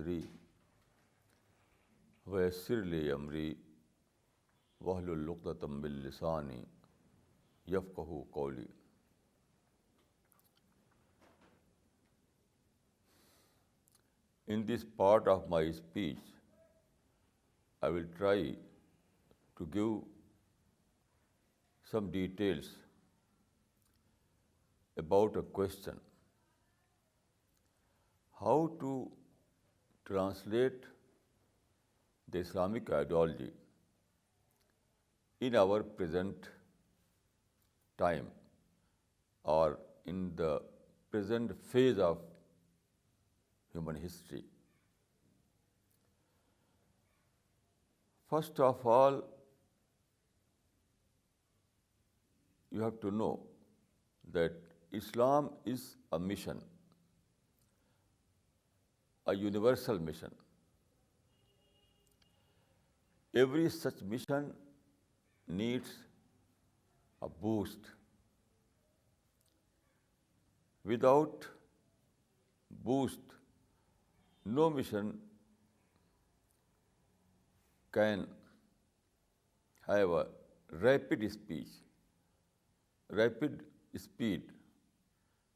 صدری ویسر لی امری واحلل عقدۃ من لسانی یفقہوا قولی. In this part of my speech, I will try to give some details about a question: how to translate the Islamic ideology in our present time or in the present phase of human history. First of all, you have to know that Islam is a mission, a universal mission. Every such mission needs a boost. Without boost, no mission can have a rapid speed.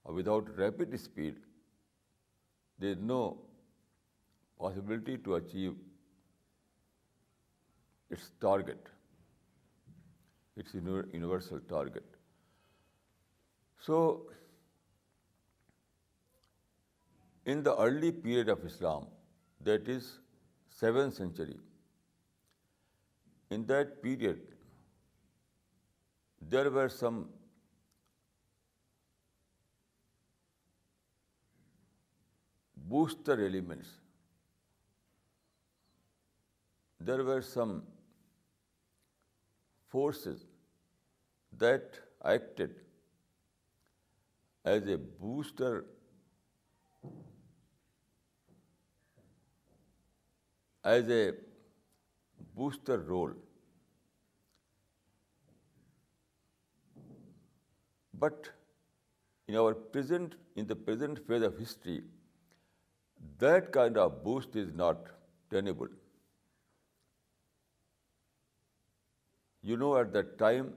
Without rapid speed, there is no possibility to achieve its target, its universal target. So, in the early period of Islam, that is 7th century, in that period, there were some booster elements. There were some forces that acted as a booster role. But in the present phase of history, that kind of boost is not tenable. You know, at that time,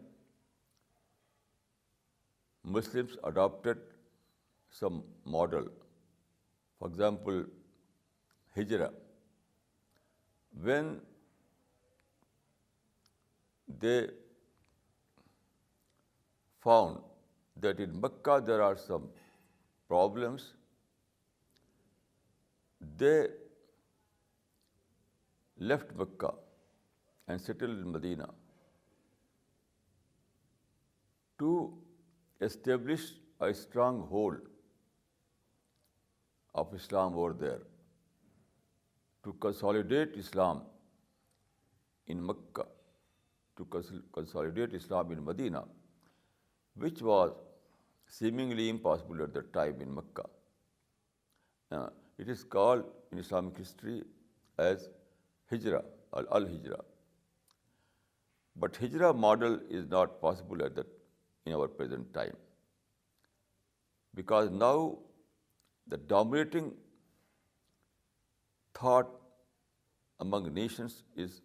Muslims adopted some model. For example, Hijrah. When they found that in Mecca there are some problems, they left Mecca and settled in Medina to establish a stronghold of Islam over there, to consolidate Islam in Mecca, to consolidate Islam in Medina, which was seemingly impossible at that time in Mecca. It is called in Islamic history as Hijrah, al-Hijrah. But Hijrah model is not possible in our present time, because now the dominating thought among nations is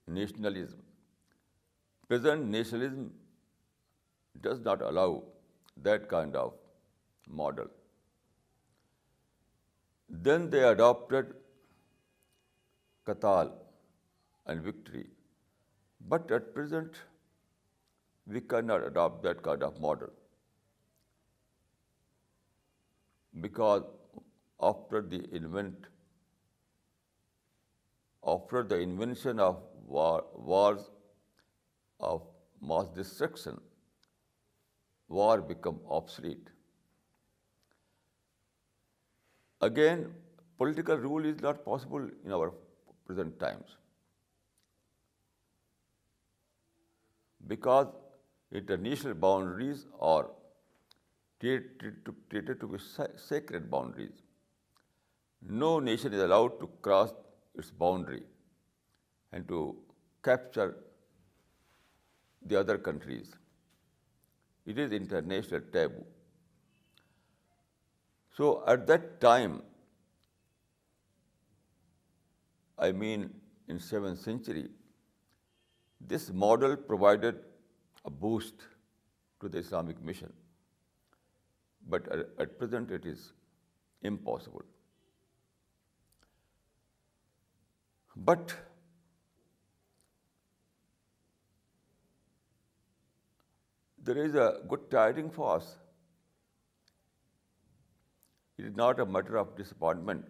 nationalism. Present nationalism does not allow that kind of model. Then they adopted Qatal and victory. But at present, we cannot adopt that kind of model, because after the invention of wars of mass destruction, war become obsolete. Again, political rule is not possible in our present times, because international boundaries are treated to be sacred boundaries. No nation is allowed to cross its boundary and to capture the other countries. It is international taboo. So at that time, I mean in 7th century, this model provided a boost to the Islamic mission, but at present it is impossible. But there is a good tiding for us. It is not a matter of disappointment.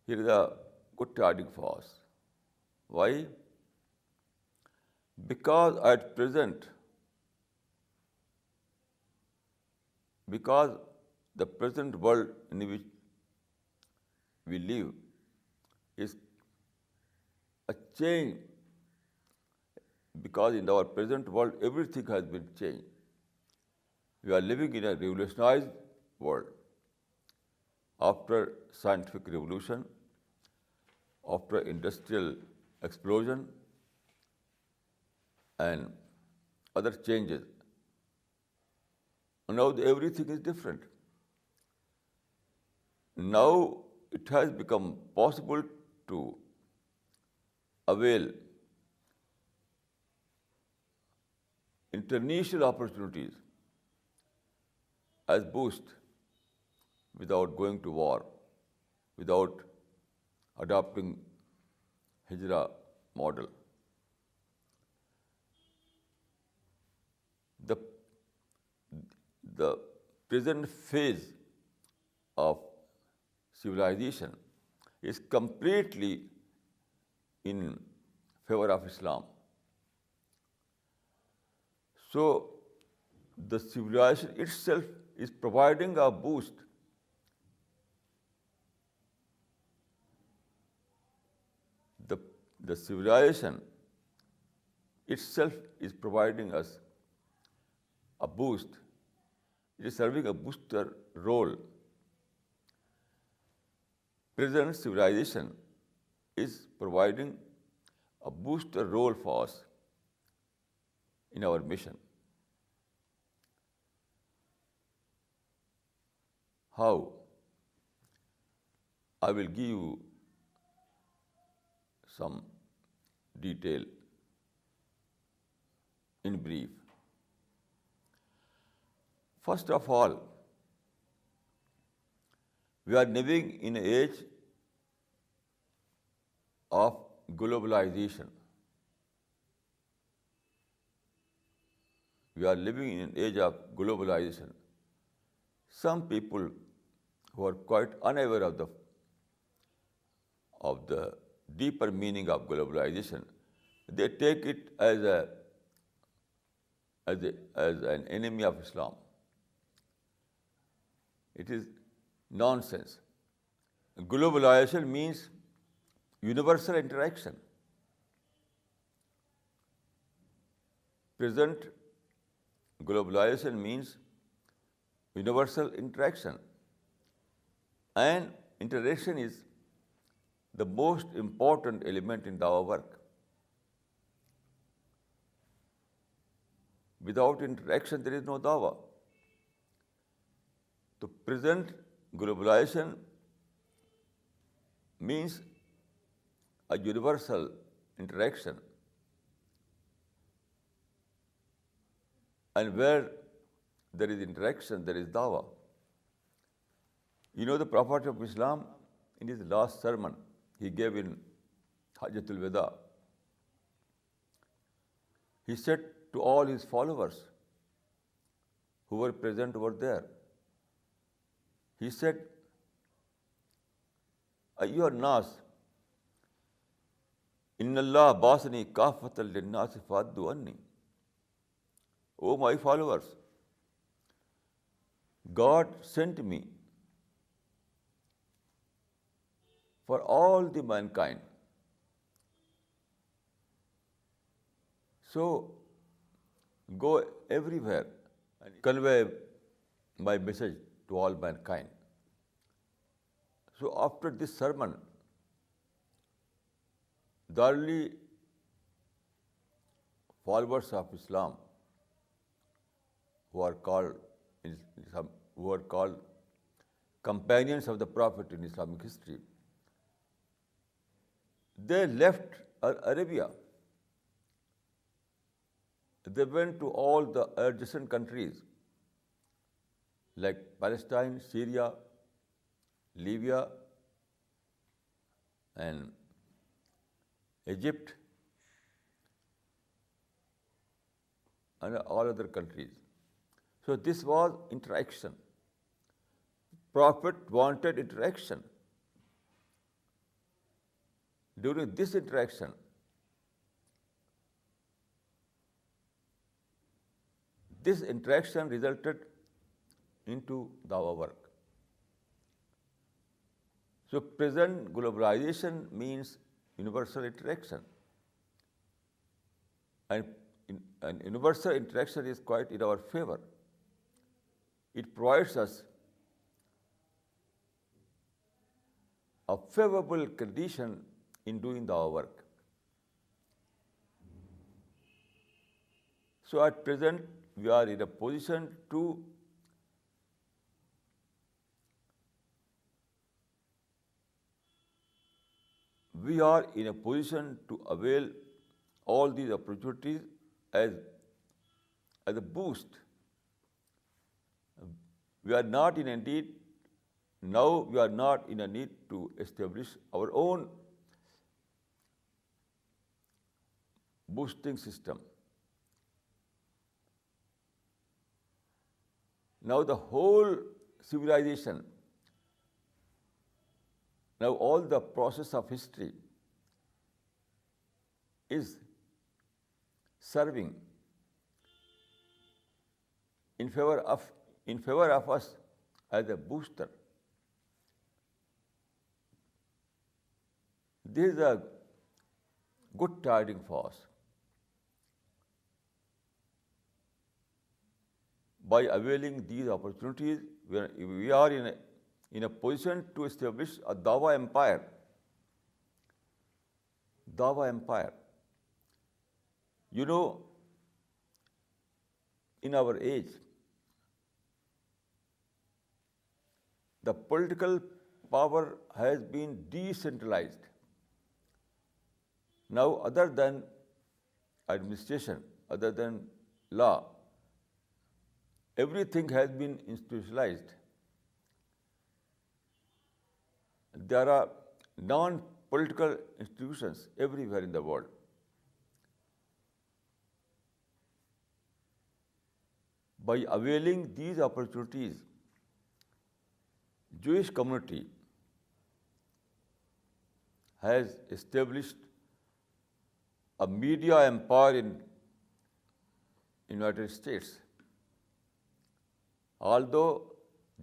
Here is a good tiding for us. Why? Because at present, because the present world in which we live is a change, because in our present world everything has been changed. We are living in a revolutionized world. After scientific revolution, after industrial explosion and other changes, now everything is different. Now it has become possible to avail international opportunities as boost without going to war, without adopting Hijra model. The present phase of civilization is completely in favor of Islam. So the civilization itself is providing a boost. The civilization itself is providing us a boost. It is serving a booster role. Present civilization is providing a booster role for us in our mission. How? I will give you some detail in brief. First of all, we are living in an age of globalization. We are living in an age of globalization. Some people who are quite unaware of the deeper meaning of globalization, they take it as an enemy of Islam. It is nonsense. Globalization means universal interaction. Present globalization means universal interaction. And interaction is the most important element in our work. Without interaction, there is no dawah. The present globalization means a universal interaction. And where there is interaction, there is dawah. You know, the Prophet of Islam, in his last sermon he gave in Hajjatul Wada, he said to all his followers who were present over there, he said, Ayyuhan nas, inna Allah basani kafatan linnasi faddu anni. O my followers, God sent me for all the mankind. So go everywhere and convey my message to all mankind. So after this sermon, the early followers of Islam, who are called companions of the Prophet in Islamic history, They left Arabia. They went to all the adjacent countries like Palestine, Syria, Libya, and Egypt, and all other countries. So this was interaction. Prophet wanted interaction. During this interaction, resulted into Dawa work. So present globalization means universal interaction. And universal interaction is quite in our favor. It provides us a favorable condition in doing our work. So at present, we are in a position to avail all these opportunities as a boost. We are not in a need to establish our own boosting system. Now the whole civilization, now all the process of history is serving in favor of us as a booster. This is a good tidings for us. By availing these opportunities, we are in a position to establish a Dawa empire. Dawa empire. You know, in our age, the political power has been decentralized. Now, other than administration, other than law, everything has been institutionalized. There are non-political institutions everywhere in the world. By availing these opportunities, Jewish community has established a media empire in United States. Although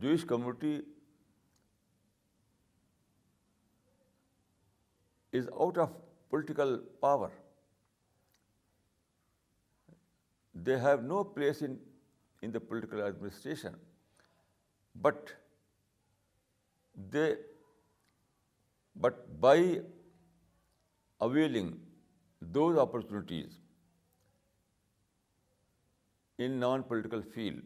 Jewish community is out of political power, they have no place in the political administration, but by availing those opportunities in non-political field,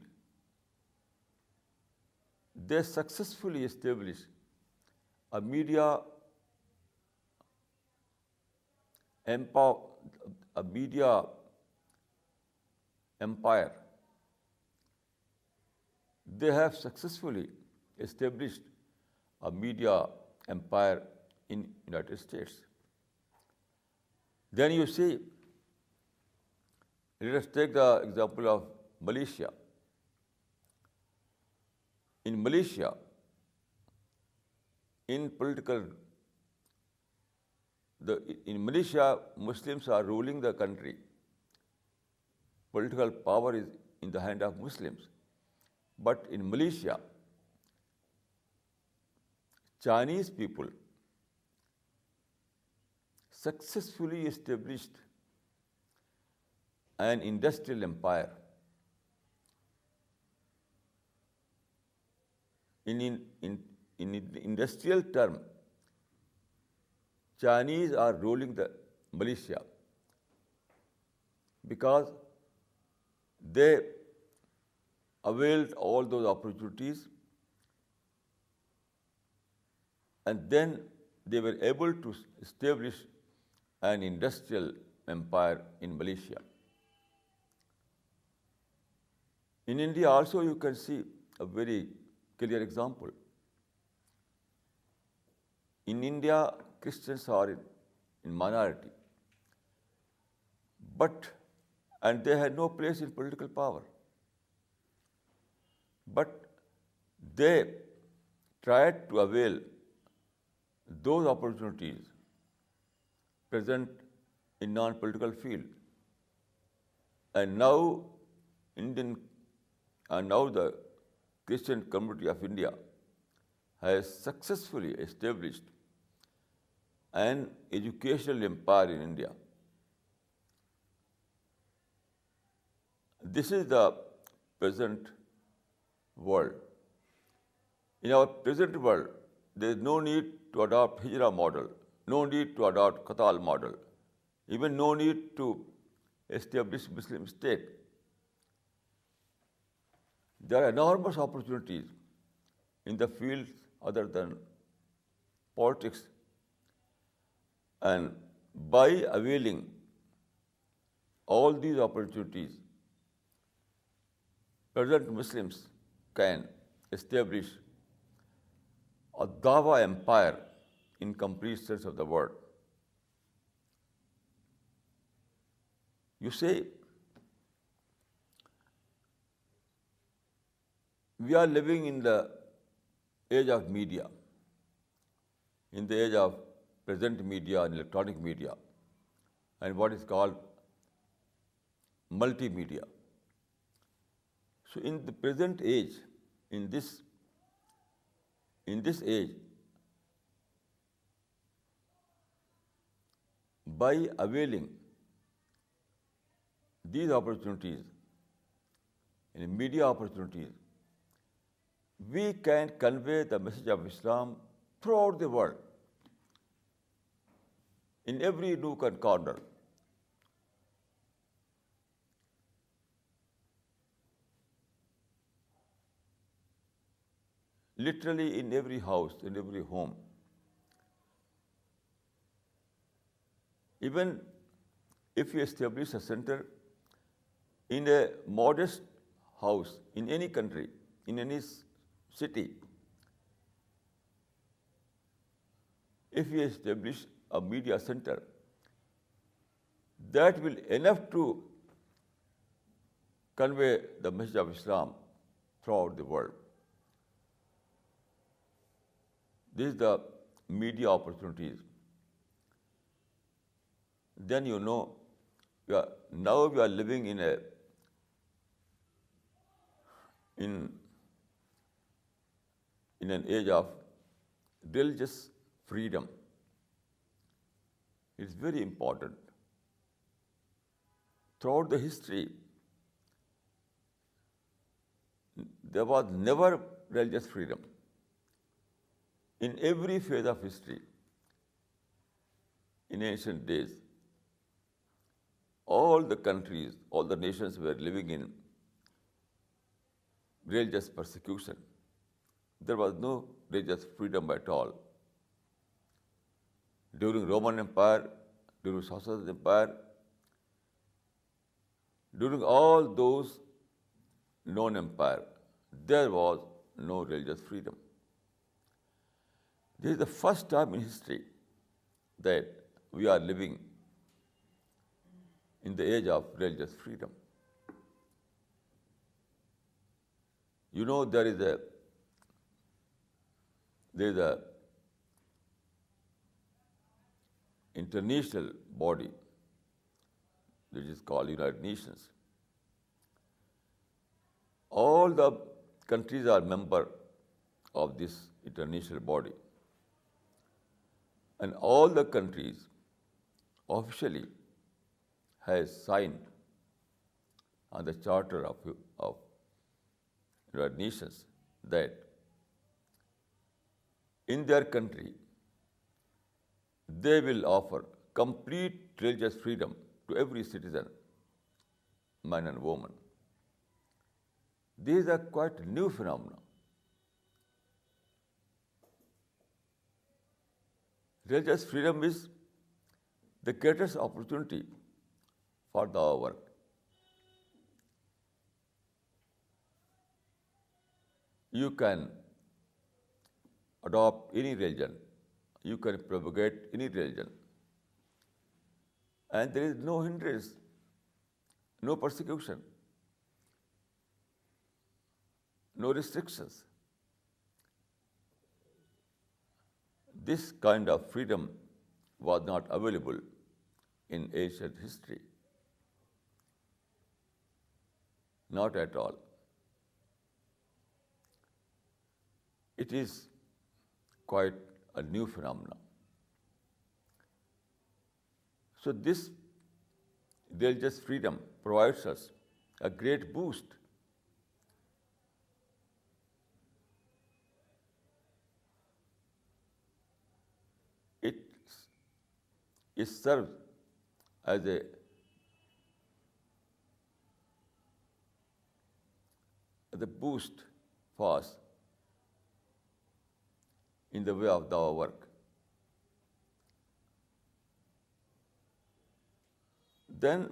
they successfully established a media empire. They have successfully established a media empire in United States. Then you see, let us take the example of Malaysia. In Malaysia, in Malaysia, Muslims are ruling the country. Political power is in the hand of Muslims. But in Malaysia, Chinese people successfully established an industrial empire. In industrial term, Chinese are ruling the Malaysia because they availed all those opportunities, and then they were able to establish an industrial empire in Malaysia. In India also you can see a very clear example. In India, Christians are in minority, and they had no place in political power. But they tried to avail those opportunities present in non-political field. And now the Christian community of India has successfully established an educational empire in India. This is the present world. In our present world, there is no need to adopt Hijra model, no need to adopt Qatar model, even no need to establish Muslim state. There are enormous opportunities in the fields other than politics, and by availing all these opportunities, present Muslims can establish a Dawa empire in complete sense of the word. You say, we are living in the age of media, in the age of present media and electronic media, and what is called multimedia. So in the present age, in this age, by availing these opportunities, in media opportunities, we can convey the message of Islam throughout the world, in every nook and corner. Literally in every house, in every home. Even if you establish a center in a modest house, in any country, in any city, if you establish a media center, that will enough to convey the message of Islam throughout the world. This is the media opportunities. Then now we are living in an age of religious freedom. It's very important. Throughout the history, there was never religious freedom. In every phase of history, in ancient days, all the countries, all the nations were living in religious persecution. There was no religious freedom at all. During Roman Empire, during Sassanid Empire, during all those known empire, there was no religious freedom. This is the first time in history that we are living in the age of religious freedom. There is a international body which is called United Nations. All the countries are member of this international body, and all the countries officially has signed on the Charter of United Nations that in their country they will offer complete religious freedom to every citizen, man and woman. These are quite new phenomena. Religious freedom is the greatest opportunity for our work. You can adopt any religion, you can propagate any religion, and there is no hindrance, no persecution, no restrictions. This kind of freedom was not available in ancient history. Not at all. It is quite a new phenomenon. So this religious freedom provides us a great boost. It serves as a boost for us in the way of our work. Then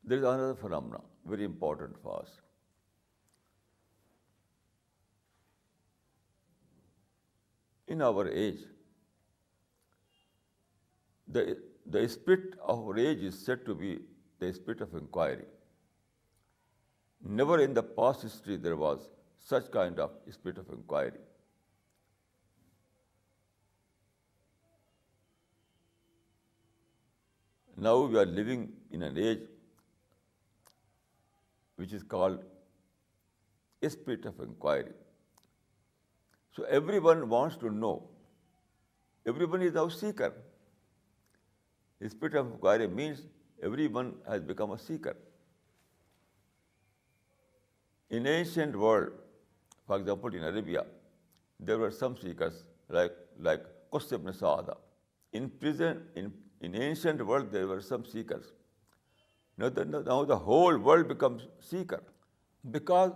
there is another phenomenon, very important for us. In our age, the spirit of our age is said to be the spirit of inquiry. Never in the past history there was such kind of spirit of inquiry. Now we are living in an age which is called a spirit of inquiry. So everyone wants to know. Everyone is now seeker. The spirit of inquiry means everyone has become a seeker. In ancient world, for example, in Arabia, there were some seekers like Qus ibn Sa'ada. In ancient world, there were some seekers. Now the whole world becomes seeker because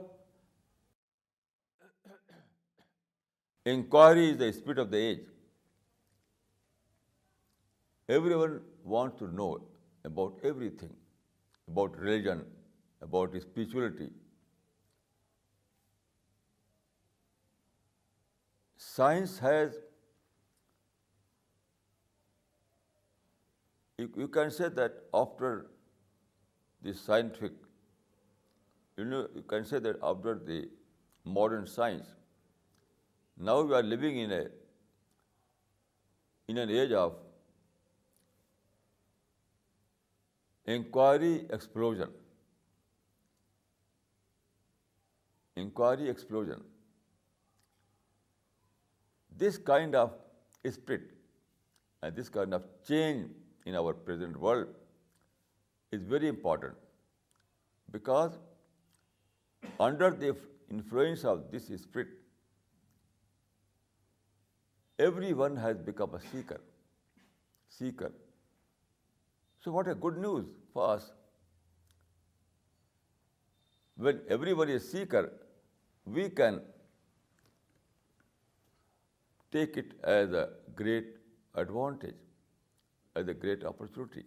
inquiry is the spirit of the age. Everyone wants to know about everything, about religion, about spirituality. Science has, you can say that after the scientific, you can say that after the modern science, now we are living in an age of inquiry explosion. Inquiry explosion. This kind of spirit and this kind of change in our present world is very important because under the influence of this spirit, everyone has become a seeker. So what a good news for us. When everyone is seeker, we can take it as a great advantage, as a great opportunity.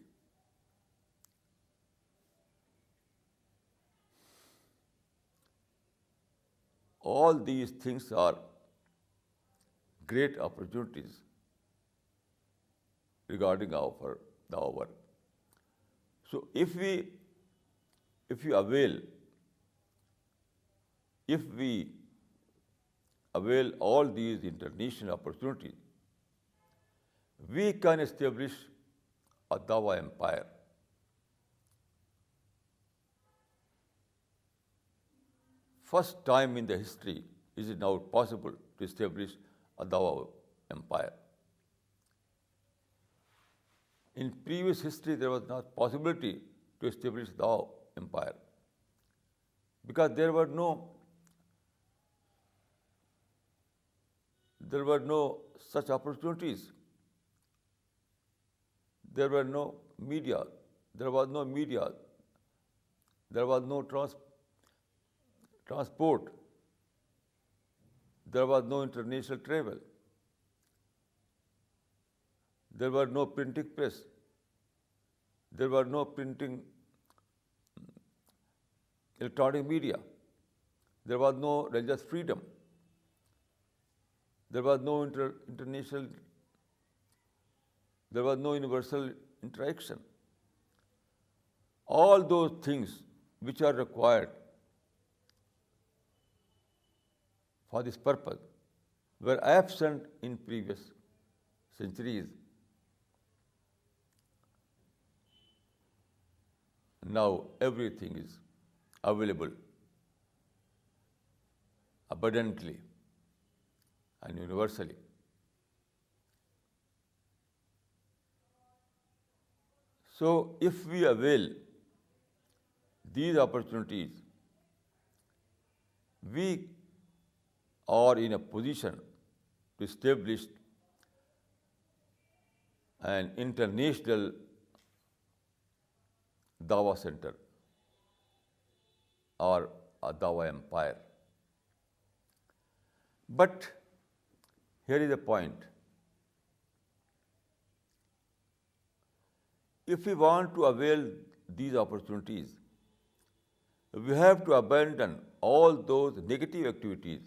All these things are great opportunities regarding our work. So if we avail all these international opportunities, we can establish a Dawa empire. First time in the history is it now possible to establish a Dawa empire. In previous history, there was not possibility to establish Dawa empire because there were no such opportunities. There were no media. There was no media. There was no transport. There was no international travel. There was no printing press. There was no printing electronic media. There was no religious freedom. There was no international, there was no universal interaction. All those things which are required for this purpose were absent in previous centuries. Now everything is available abundantly and universally. So if we avail these opportunities, we are in a position to establish an international Dawa center or a Dawa empire. But here is a point. If we want to avail these opportunities, we have to abandon all those negative activities,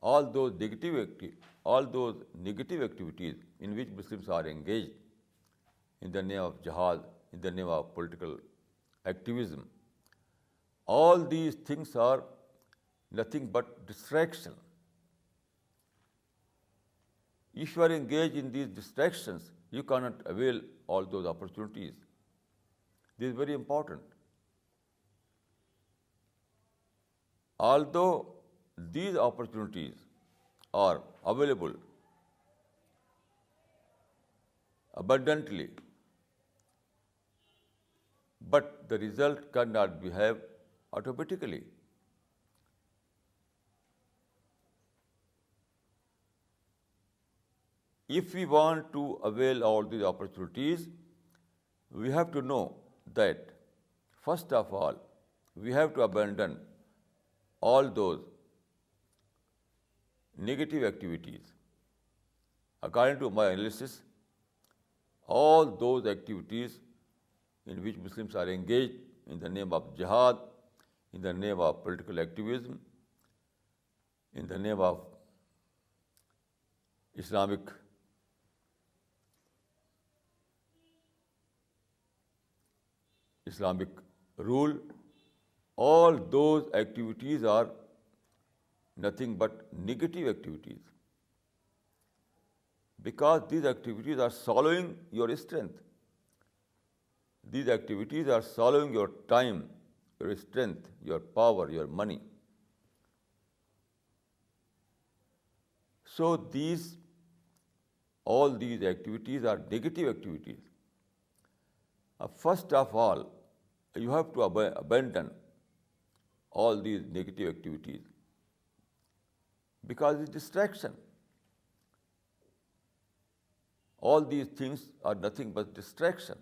all those negative activities in which Muslims are engaged in the name of jihad, in the name of political activism. All these things are nothing but distraction. If you are engaged in these distractions, you cannot avail all those opportunities. This is very important. Although these opportunities are available abundantly, but the result cannot behave automatically. If we want to avail all these opportunities, we have to know that, first of all, we have to abandon all those negative activities. According to my analysis, all those activities in which Muslims are engaged in the name of jihad, in the name of political activism, in the name of Islamic rule, all those activities are nothing but negative activities, because these activities are swallowing your strength. These activities are swallowing your time, your strength, your power, your money. So all these activities are negative activities. First of all, you have to abandon all these negative activities, because it's distraction. All these things are nothing but distraction.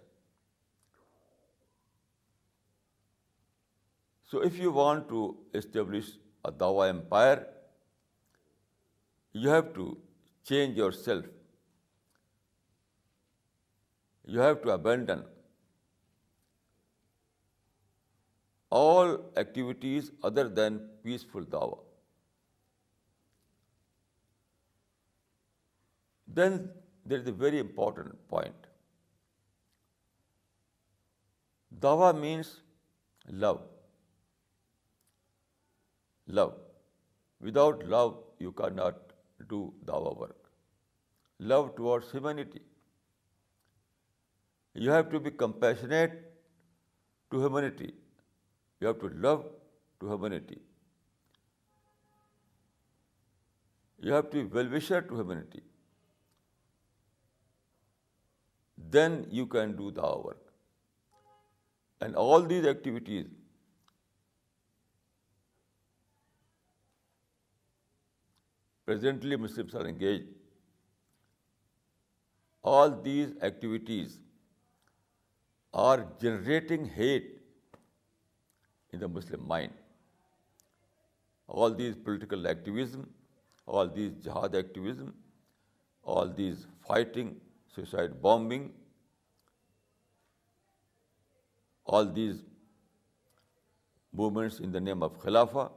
So if you want to establish a Dawa empire, you have to change yourself. You have to abandon all activities other than peaceful Dawa. Then there is a very important point. Dawa means love. Love. Without love, you cannot do Dawa work. Love towards humanity. You have to be compassionate to humanity. You have to love to humanity. You have to be well-wisher to humanity. Then you can do Dawa work. And all these activities presently Muslims are engaged. All these activities are generating hate in the Muslim mind. All these political activism, all these jihad activism, all these fighting, suicide bombing, all these movements in the name of Khilafah,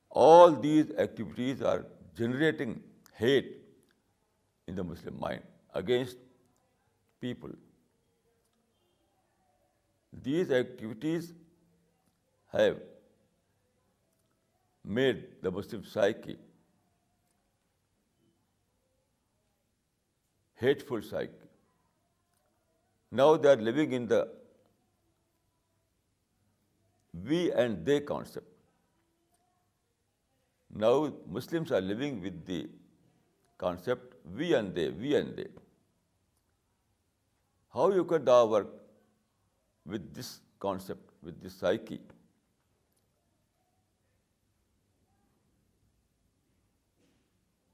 all these activities are generating hate in the Muslim mind against people. These activities have made the Muslim psyche hateful psyche. Now they are living in the we and they concept. Now Muslims are living with the concept we and they, we and they. How you can work with this concept, with this psyche?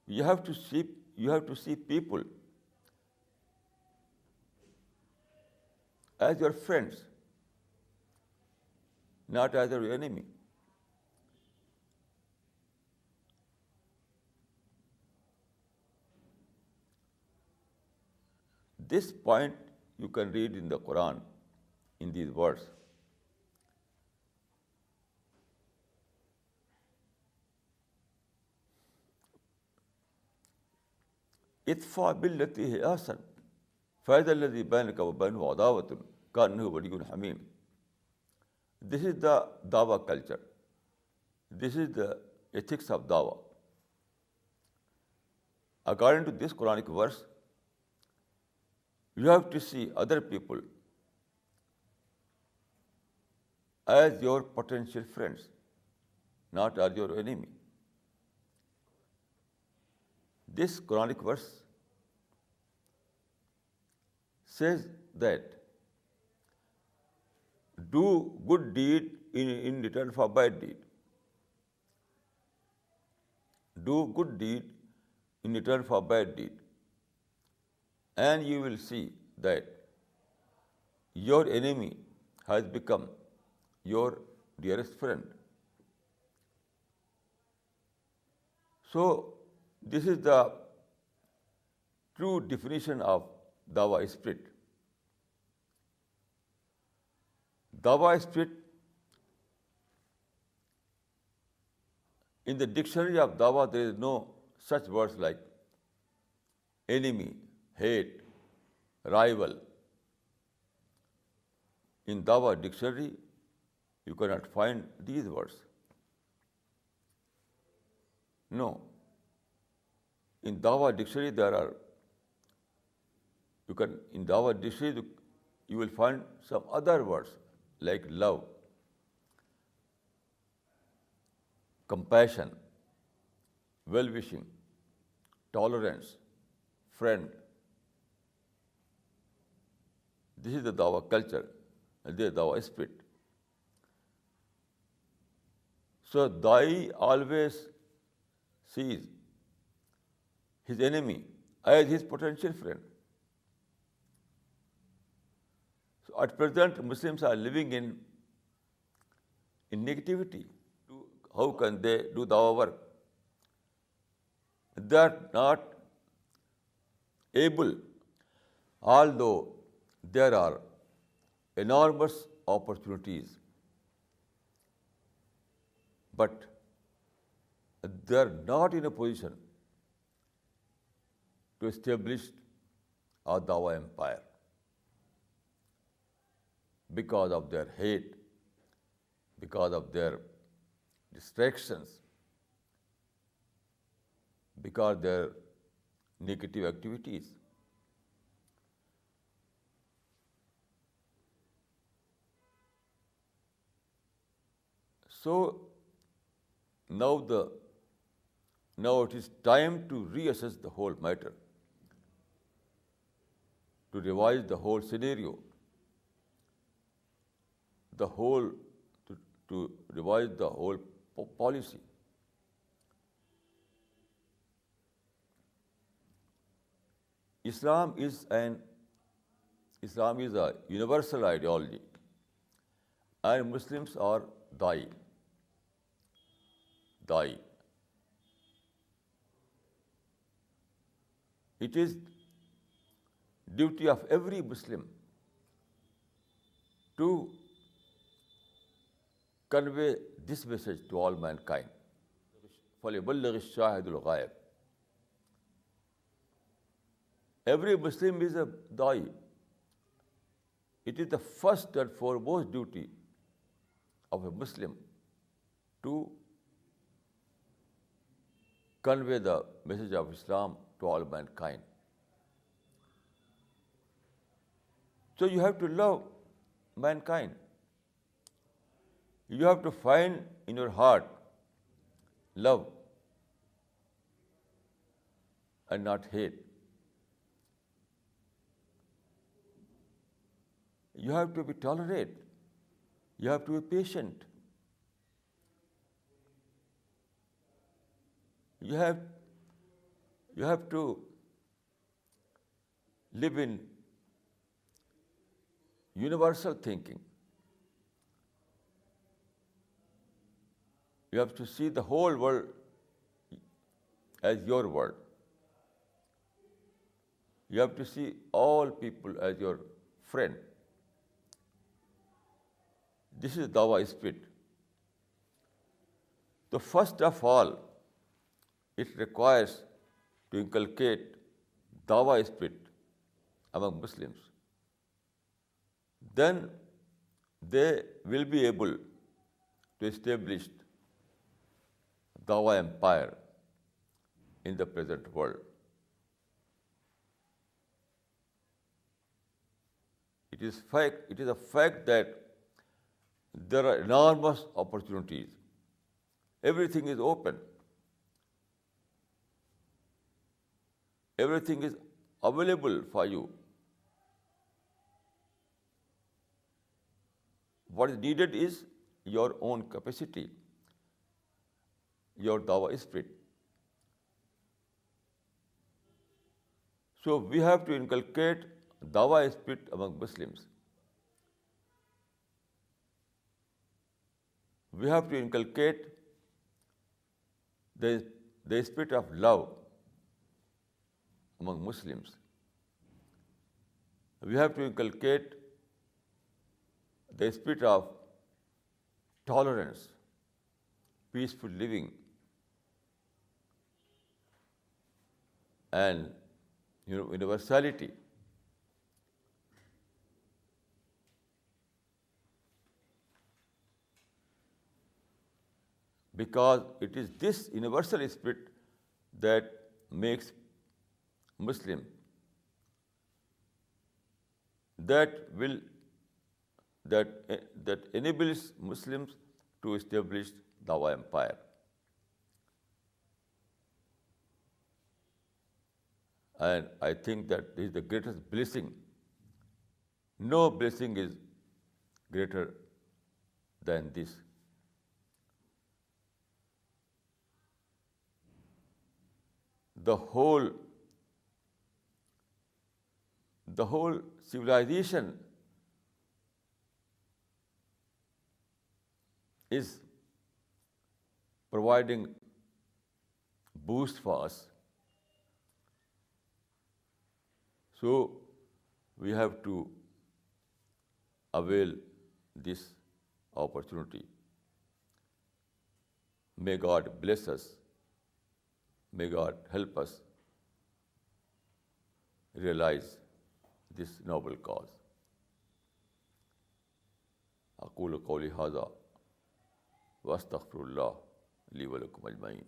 You have to see people as your friends, not as your enemy. This point you can read in the Quran in these words. ادفع بالتي هي أحسن فإذا الذي بينك وبينه عداوة كأنه ولي حميم. This is the Dawa culture. This is the ethics of Dawa. According to this Quranic verse, you have to see other people as your potential friends, not as your enemy. This Quranic verse says that do good deed in return for bad deed. Do good deed in return for bad deed. And you will see that your enemy has become your dearest friend. So, this is the true definition of Dawa spirit. Dawa spirit, in the dictionary of Dawa, there is no such words like enemy, hate, rival. In Dawa dictionary, you cannot find these words. No. In Dawa dictionary, in Dawa dictionary, you will find some other words like love, compassion, well-wishing, tolerance, friend. This is the Dawa culture, and this is Dawa spirit. So, Dai always sees his enemy as his potential friend. So at present, Muslims are living in negativity. How can they do Dawah work? They are not able, although there are enormous opportunities, but they are not in a position to establish a Dawa empire because of their hate, because of their distractions, because of their negative activities. So now it is time to reassess the whole matter, to revise the whole scenario, to revise the whole policy. Islam is a universal ideology, and Muslims are Dai. It is duty of every Muslim to convey this message to all mankind. فَلْيُبَلِّغِ الشَّاهِدُ الْغَائِبَ. Every Muslim is a da'i. It is the first and foremost duty of a Muslim to convey the message of Islam to all mankind. So you have to love mankind. You have to find in your heart love and not hate. You have to be tolerant. You have to be patient. You have to live in universal thinking. You have to see the whole world as your world. You have to see all people as your friend. This is Dawah spirit. So first of all, it requires to inculcate Dawah spirit among Muslims. Then they will be able to establish Dawah empire in the present world. It is a fact that there are enormous opportunities. Everything is open. Everything is available for you. What is needed is your own capacity, your Dawah spirit. So we have to inculcate Dawah spirit among Muslims. We have to inculcate the spirit of love among Muslims. We have to inculcate the spirit of tolerance, peaceful living, and universality. Because it is this universal spirit that makes Muslim, that enables Muslims to establish Dawah empire. And I think that this is the greatest blessing. No blessing is greater than this. The whole civilization is providing boost for us. So we have to avail this opportunity. May God bless us. May God help us realize this noble cause. أقول قولي هذا وأستغفر الله لي ولكم أجمعين.